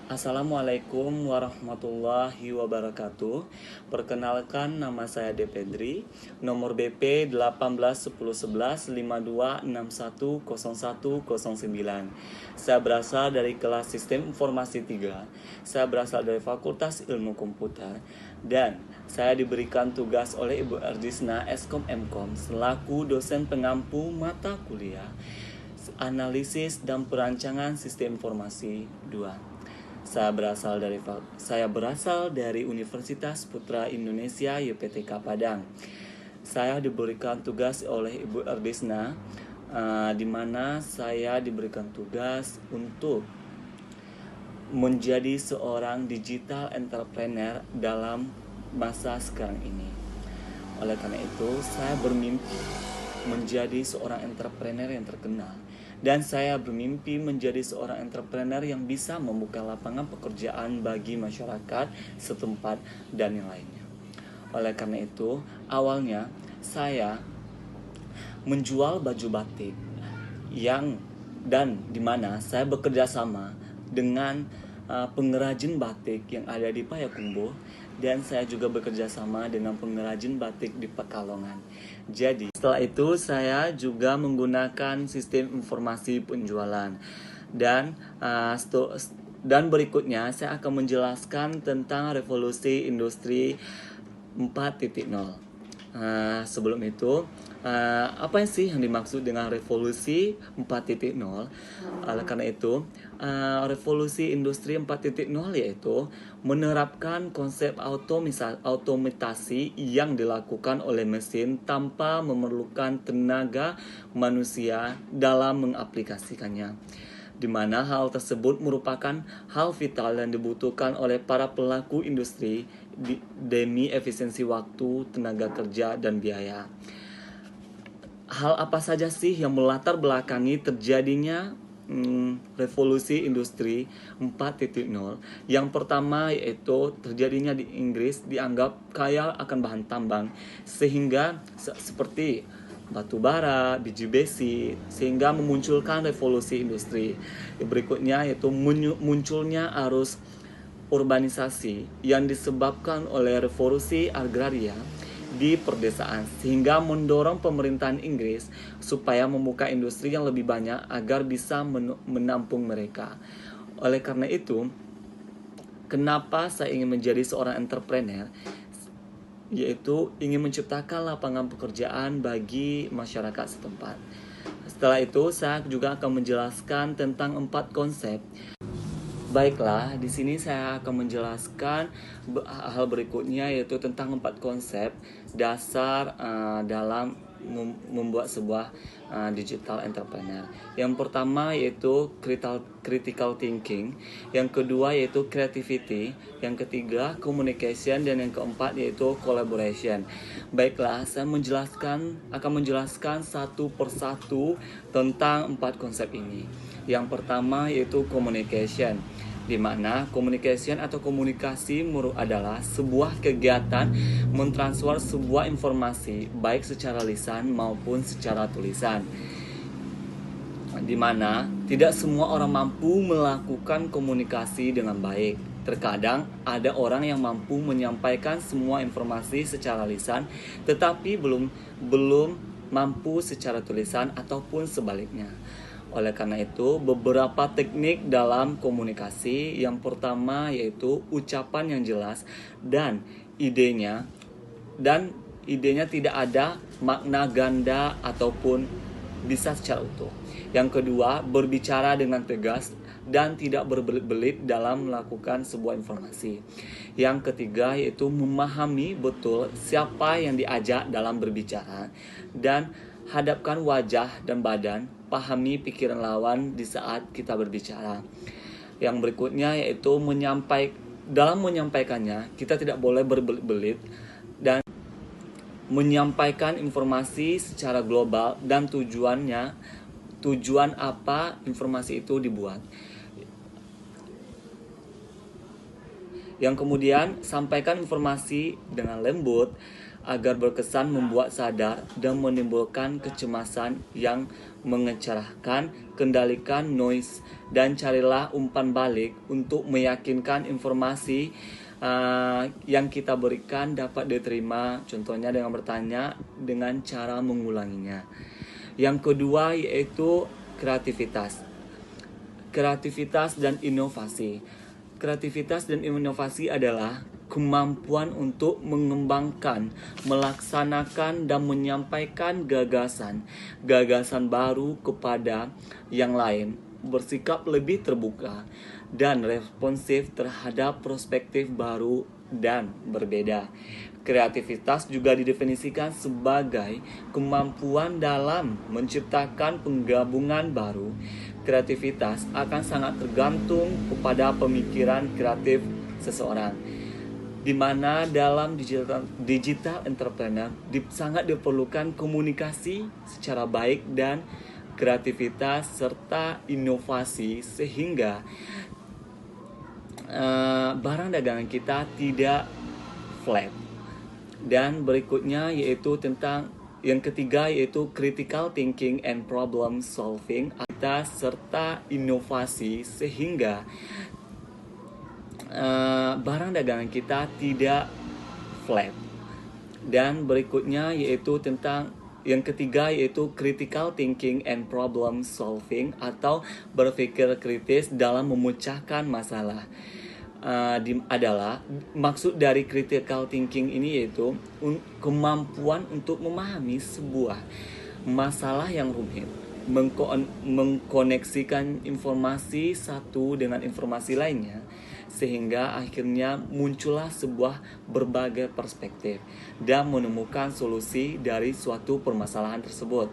Assalamualaikum warahmatullahi wabarakatuh. Perkenalkan, nama saya Dependri, nomor BP 18101152610109. Saya berasal dari kelas Sistem Informasi 3. Saya berasal dari Fakultas Ilmu Komputer dan saya diberikan tugas oleh Ibu Erdisna Eskom Mkom selaku dosen pengampu mata kuliah Analisis dan Perancangan Sistem Informasi 2. Saya berasal dari Universitas Putra Indonesia YPTK Padang. Saya diberikan tugas oleh Ibu Erdisna, di mana saya diberikan tugas untuk menjadi seorang digital entrepreneur dalam masa sekarang ini. Oleh karena itu, saya bermimpi menjadi seorang entrepreneur yang terkenal. Dan saya bermimpi menjadi seorang entrepreneur yang bisa membuka lapangan pekerjaan bagi masyarakat setempat dan yang lainnya. Oleh karena itu, awalnya saya menjual baju batik di mana saya bekerja sama dengan pengrajin batik yang ada di Payakumbuh, dan saya juga bekerja sama dengan pengrajin batik di Pekalongan. Jadi setelah itu saya juga menggunakan sistem informasi penjualan dan berikutnya saya akan menjelaskan tentang revolusi industri 4.0. Sebelum itu, apa sih yang dimaksud dengan revolusi 4.0? Oleh karena itu, revolusi industri 4.0 yaitu menerapkan konsep otomatisasi yang dilakukan oleh mesin tanpa memerlukan tenaga manusia dalam mengaplikasikannya, di mana hal tersebut merupakan hal vital yang dibutuhkan oleh para pelaku industri demi efisiensi waktu, tenaga kerja, dan biaya. Hal apa saja sih yang melatar belakangi terjadinya revolusi industri 4.0? Yang pertama yaitu terjadinya di Inggris dianggap kaya akan bahan tambang, sehingga seperti batu bara, biji besi, sehingga memunculkan revolusi industri. Berikutnya yaitu munculnya arus urbanisasi yang disebabkan oleh revolusi agraria di perdesaan, sehingga mendorong pemerintahan Inggris supaya membuka industri yang lebih banyak agar bisa menampung mereka. Oleh karena itu, kenapa saya ingin menjadi seorang entrepreneur? Yaitu ingin menciptakan lapangan pekerjaan bagi masyarakat setempat. Setelah itu, saya juga akan menjelaskan tentang 4 konsep. Baiklah, di sini saya akan menjelaskan hal berikutnya, yaitu tentang 4 konsep dasar dalam membuat sebuah digital entrepreneur. Yang pertama yaitu critical thinking, yang kedua yaitu creativity, yang ketiga communication, dan yang keempat yaitu collaboration. Baiklah, saya akan menjelaskan satu persatu tentang 4 konsep ini. Yang pertama yaitu communication, di mana communication atau komunikasi adalah sebuah kegiatan mentransfer sebuah informasi baik secara lisan maupun secara tulisan, di mana tidak semua orang mampu melakukan komunikasi dengan baik. Terkadang ada orang yang mampu menyampaikan semua informasi secara lisan tetapi belum mampu secara tulisan ataupun sebaliknya. Oleh karena itu, beberapa teknik dalam komunikasi. Yang pertama yaitu ucapan yang jelas dan idenya tidak ada makna ganda ataupun bisa secara utuh. Yang kedua, berbicara dengan tegas dan tidak berbelit-belit dalam melakukan sebuah informasi. Yang ketiga yaitu memahami betul siapa yang diajak dalam berbicara dan hadapkan wajah dan badan, pahami pikiran lawan di saat kita berbicara. Yang berikutnya yaitu dalam menyampaikannya kita tidak boleh berbelit-belit dan menyampaikan informasi secara global dan tujuan apa informasi itu dibuat. Yang kemudian, sampaikan informasi dengan lembut agar berkesan membuat sadar dan menimbulkan kecemasan yang mengecerahkan. Kendalikan noise dan carilah umpan balik untuk meyakinkan informasi yang kita berikan dapat diterima, contohnya dengan bertanya dengan cara mengulanginya. Yang kedua yaitu kreativitas. Kreativitas dan inovasi. Kreativitas dan inovasi adalah kemampuan untuk mengembangkan, melaksanakan, dan menyampaikan gagasan baru kepada yang lain, bersikap lebih terbuka dan responsif terhadap perspektif baru dan berbeda. Kreativitas juga didefinisikan sebagai kemampuan dalam menciptakan penggabungan baru. Kreativitas akan sangat tergantung kepada pemikiran kreatif seseorang, di mana dalam digital entrepreneur sangat diperlukan komunikasi secara baik dan kreativitas serta inovasi sehingga barang dagangan kita tidak flat. Dan berikutnya yaitu tentang yang ketiga yaitu critical thinking and problem solving serta inovasi sehingga barang dagangan kita tidak flat. Dan berikutnya yaitu tentang yang ketiga yaitu critical thinking and problem solving atau berpikir kritis dalam memecahkan masalah. Adalah maksud dari critical thinking ini yaitu kemampuan untuk memahami sebuah masalah yang rumit, mengkoneksikan informasi satu dengan informasi lainnya sehingga akhirnya muncullah sebuah berbagai perspektif dan menemukan solusi dari suatu permasalahan tersebut.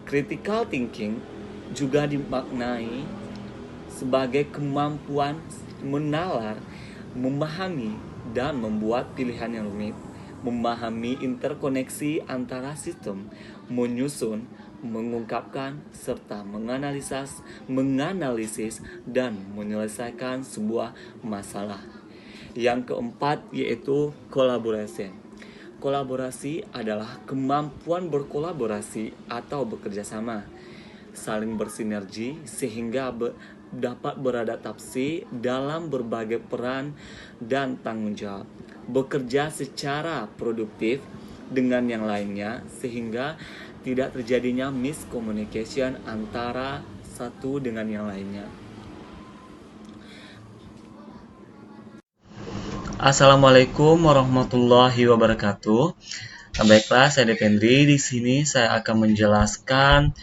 Critical thinking juga dimaknai sebagai kemampuan menalar, memahami dan membuat pilihan yang rumit, memahami interkoneksi antara sistem, menyusun, mengungkapkan, serta menganalisis dan menyelesaikan sebuah masalah. Yang keempat yaitu collaboration. Kolaborasi adalah kemampuan berkolaborasi atau bekerja sama, saling bersinergi sehingga dapat beradaptasi dalam berbagai peran dan tanggung jawab, bekerja secara produktif dengan yang lainnya sehingga tidak terjadinya miscommunication antara satu dengan yang lainnya. Assalamualaikum warahmatullahi wabarakatuh. Baiklah, saya Dependri. Di sini saya akan menjelaskan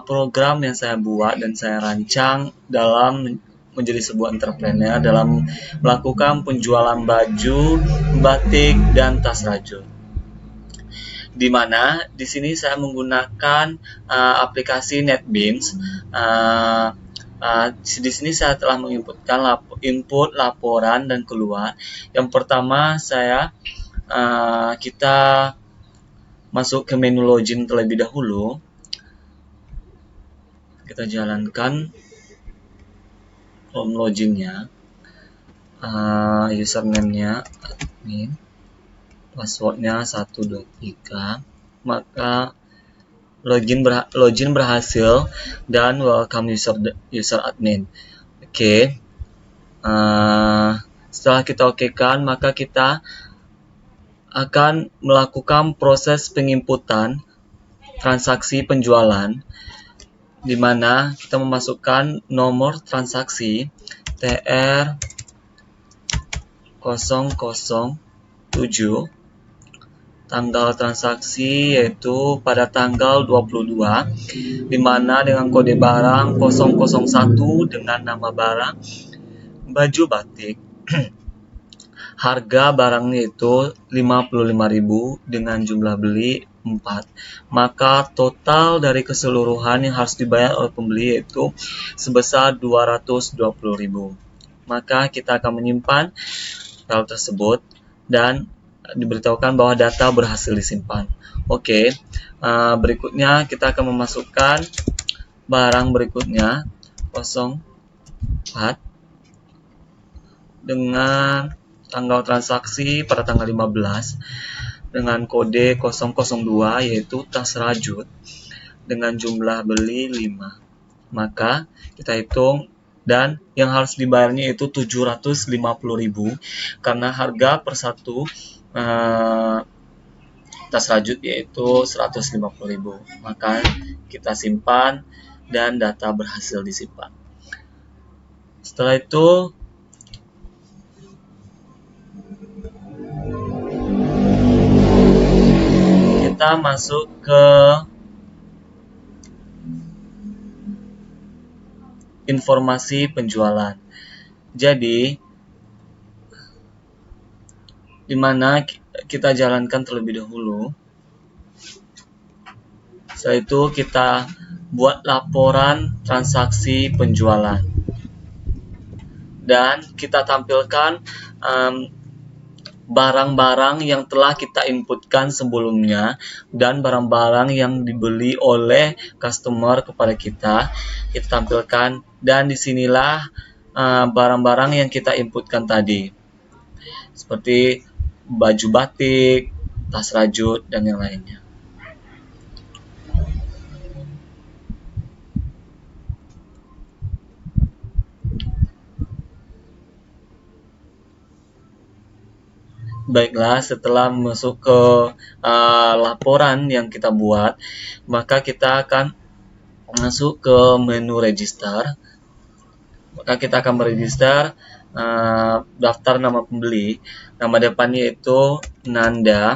program yang saya buat dan saya rancang dalam menjadi sebuah entrepreneur dalam melakukan penjualan baju, batik, dan tas rajut. Di mana di sini saya menggunakan aplikasi NetBeans. Di sini saya telah menginputkan input laporan dan keluar. Yang pertama kita masuk ke menu login terlebih dahulu. Kita jalankan home loginnya, username-nya admin, passwordnya 123, maka login berhasil dan welcome user admin. Oke. Setelah kita okekan, maka kita akan melakukan proses penginputan transaksi penjualan, di mana kita memasukkan nomor transaksi TR007, tanggal transaksi yaitu pada tanggal 22, di mana dengan kode barang 001 dengan nama barang baju batik. Harga barangnya itu 55.000 dengan jumlah beli 4. Maka total dari keseluruhan yang harus dibayar oleh pembeli yaitu sebesar 220.000. Maka kita akan menyimpan file tersebut dan diberitahukan bahwa data berhasil disimpan. Oke. Berikutnya kita akan memasukkan barang berikutnya 04 dengan tanggal transaksi pada tanggal 15 dengan kode 002 yaitu tas rajut dengan jumlah beli 5. Maka kita hitung dan yang harus dibayarnya itu 750.000 karena harga per satu tas rajut yaitu 150.000. Maka kita simpan dan data berhasil disimpan. Setelah itu kita masuk ke informasi penjualan. Jadi di mana kita jalankan terlebih dahulu. Setelah itu kita buat laporan transaksi penjualan dan kita tampilkan barang-barang yang telah kita inputkan sebelumnya dan barang-barang yang dibeli oleh customer kepada kita tampilkan, dan disinilah barang-barang yang kita inputkan tadi seperti baju batik, tas rajut, dan yang lainnya. Baiklah, setelah masuk ke laporan yang kita buat, maka kita akan masuk ke menu register. Maka kita akan meregister daftar nama pembeli. Nama depannya itu Nanda,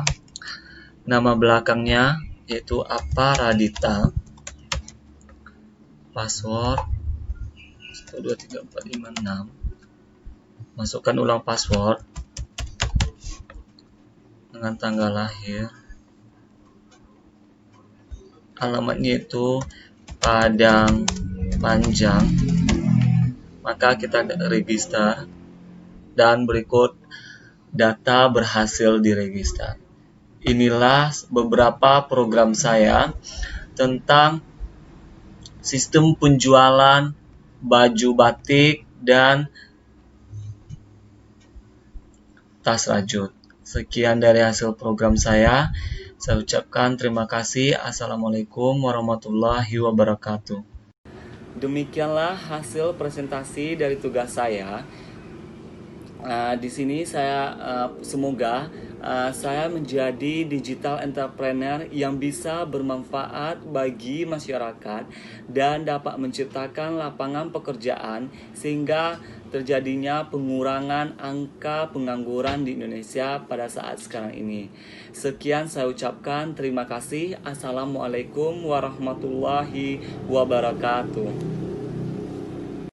nama belakangnya yaitu Aparadita, password 123456. Masukkan ulang password dengan tanggal lahir, alamatnya itu Padang Panjang. Maka kita register dan berikut data berhasil diregister. Inilah beberapa program saya tentang sistem penjualan baju batik dan tas rajut. Sekian dari hasil program saya. Saya ucapkan terima kasih. Assalamualaikum warahmatullahi wabarakatuh. Demikianlah hasil presentasi dari tugas saya. Di sini saya semoga saya menjadi digital entrepreneur yang bisa bermanfaat bagi masyarakat dan dapat menciptakan lapangan pekerjaan sehingga terjadinya pengurangan angka pengangguran di Indonesia pada saat sekarang ini. Sekian saya ucapkan terima kasih. Assalamualaikum warahmatullahi wabarakatuh.